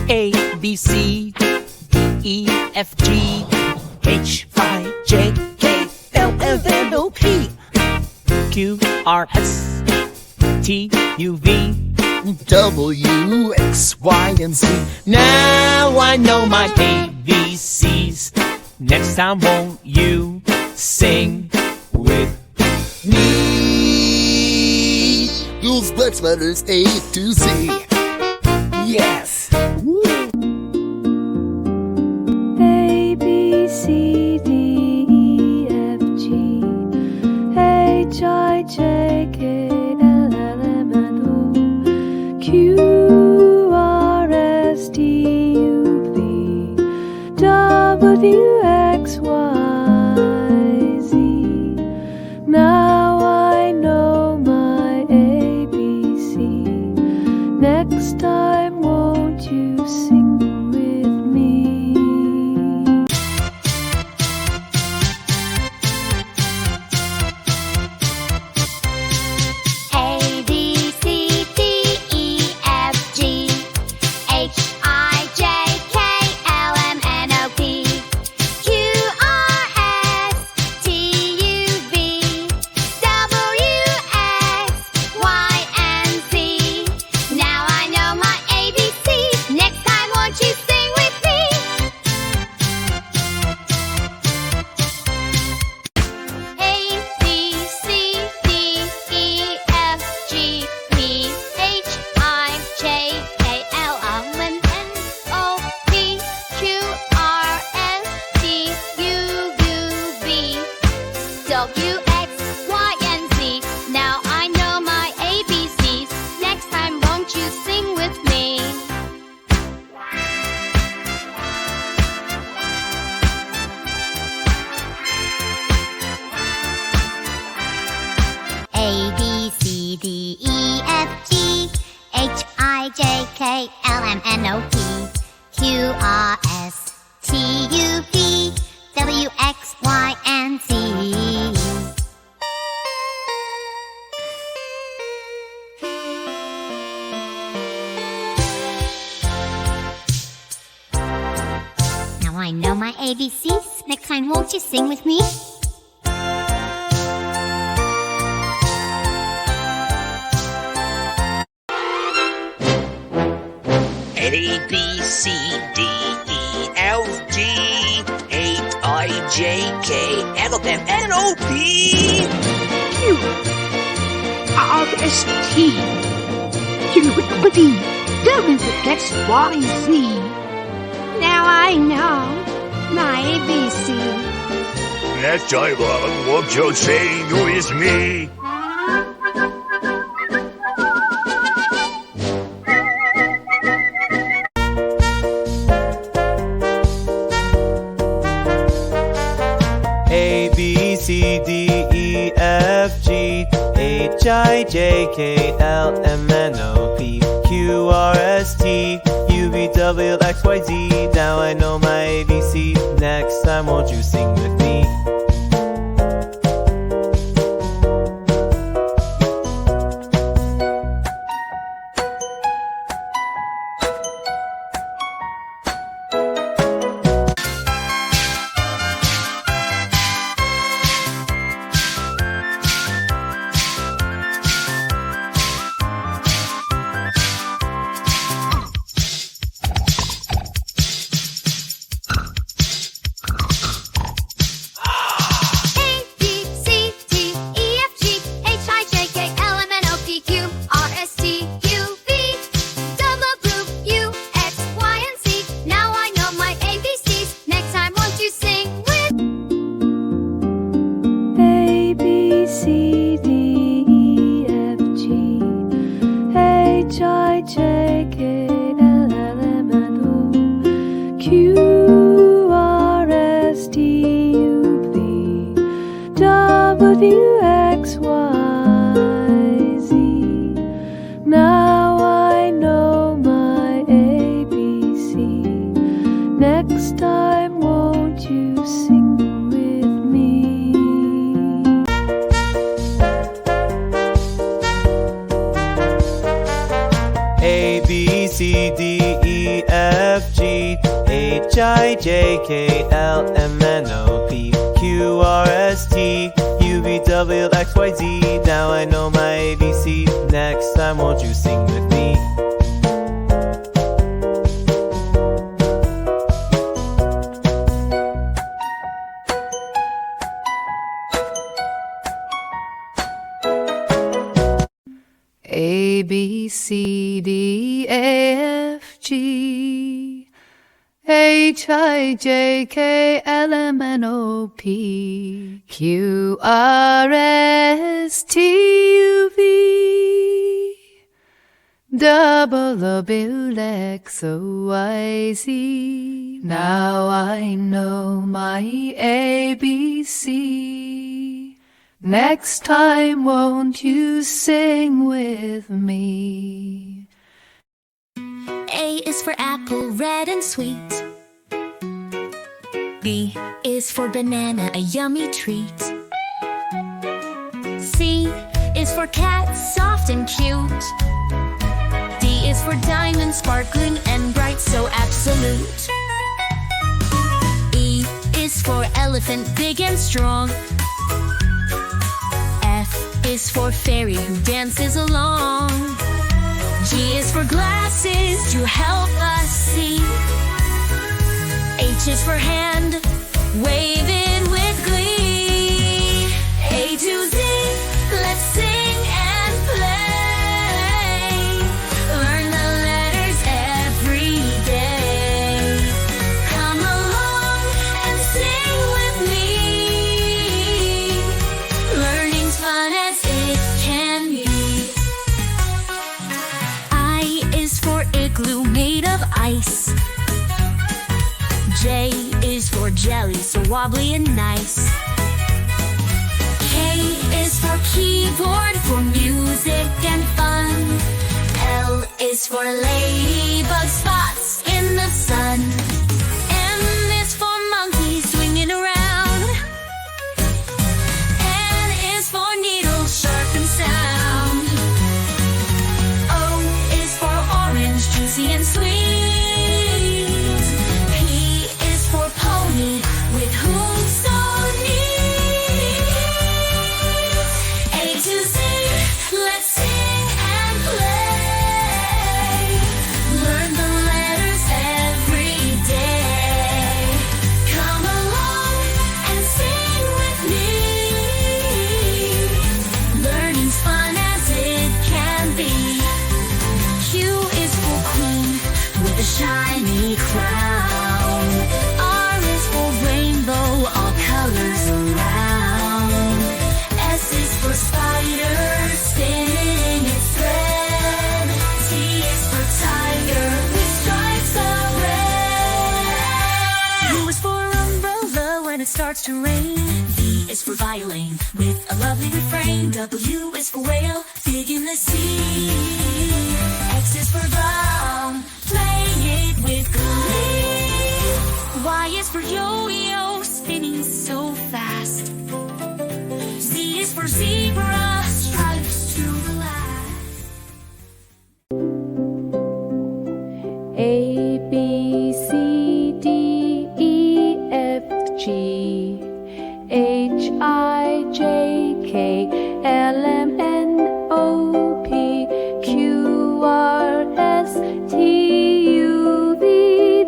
A, B, C, D, E, F, G, H, I, J, K, L, M, N, O, P, Q, R, S, T, U, V, W, X, Y, and Z. Now I know my ABCs. Next time won't you sing with me? Goose, blacks, letters A to Z. Yes. Woo. A, B, C, D, E, F, G, H, I, J, K, L, M, N, O, Q, R, S, T, U, V, W, X, Y, Z. Now I know my ABC. Next time, won't you sing with me? A, B, C, D, E, F, G, H, I, J, K, L, M, N, O, P, Q, R, S, T, U, V, W, X, Y, and Z. Now I know my ABCs. Next time, won't you sing with me? A, B, C, D, E, F, G, B, H, I, J, K, L, M, N, O, P, Q, R, S, T, U, V, W, X, Y, and Z. Now I know my ABCs. Next time, won't you sing with me? A, B, C, D, E, F, G, H, I, J, K, L, M, N, O, P, Q, R, S, T, U, V, W, X, Y, and Z. Now I know my ABCs. Next time, won't you sing with me? A, B, C, D, E, F, G, H, I, J, K, L, M, N, O, P, Q, R, S, T, U, V, W, X, Y, Z. Now I know my ABC. Next time on, won't you sing with me? A, B, C, D, E, F, G, H, I, J, K, L, M, N, O, P, Q, R, S, T, U, V, W, X, Y, Z. Now I know my ABC. Next time, won't you sing with me? W, X, Y, Z. Now I know my ABC. Next time, won't you sing with me? A, B, C, D, E, F, G, H, I, J, K, L, M, N, O, P, Q, R, S, T, U, V, W, X, Y, Z. Now I know my ABC. Next time, won't you sing with me? A, B, C, D, E, F, G, H, I, J, K, L, M, N, O, P, Q, R, S, T, U, V, W, X, O, Y, Z. Now I know my ABC. Next time, won't you sing with me? A is for apple, red and sweet. B is for banana, a yummy treat. C is for cat, soft and cute. D is for diamond, sparkling and bright, so absolute. E is for elephant, big and strong. F is for fairy who dances along. G is for glasses to help us see. H is for hand, wave it with glee. A to Z, let's sing and play. Learn the letters every day. Come along and sing with me. Learning's fun as it can be. I is for igloo made of ice. J is for jelly, so wobbly and nice. K is for keyboard, for music and fun. L is for ladybug spots in the sun. M is for monkey swinging around. N is for needle sharp and sound. O is for orange, juicy and sweet. With whom so neat. A to Z, let's sing and play. Learn the letters every day. Come along and sing with me. Learning's fun as it can be. Q is for queen with a shiny crown. All colors around. S is for spider, spinning its thread. T is for tiger, with stripes of red. U is for umbrella when it starts to rain. V is for violin, with a lovely refrain. W is for whale, big in the sea. X is for brown, playing it with glee. Y is for yo-yo, spinning so fast. Z is for zebra, stripes to the last. A, B, C, D, E, F, G, H, I, J, K, L, M, N, O, P, Q, R, S, T, U, V,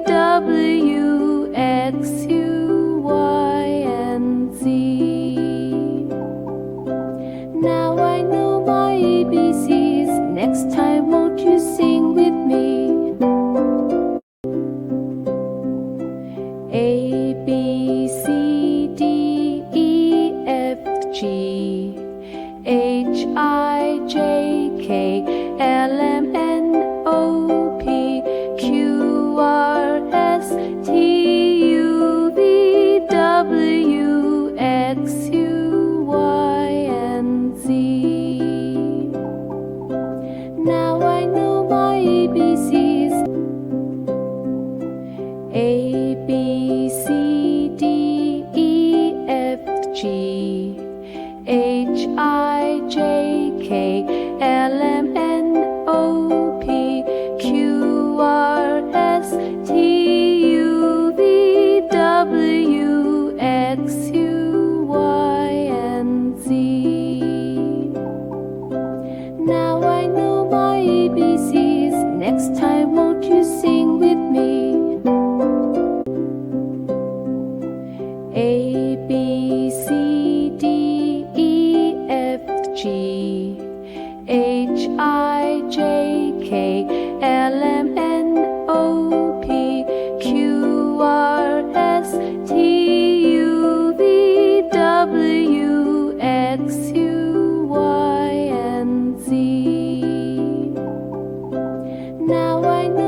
W, X, U, Y, and Z. Now I know my ABCs. Next time, won't you sing with me? Now I know.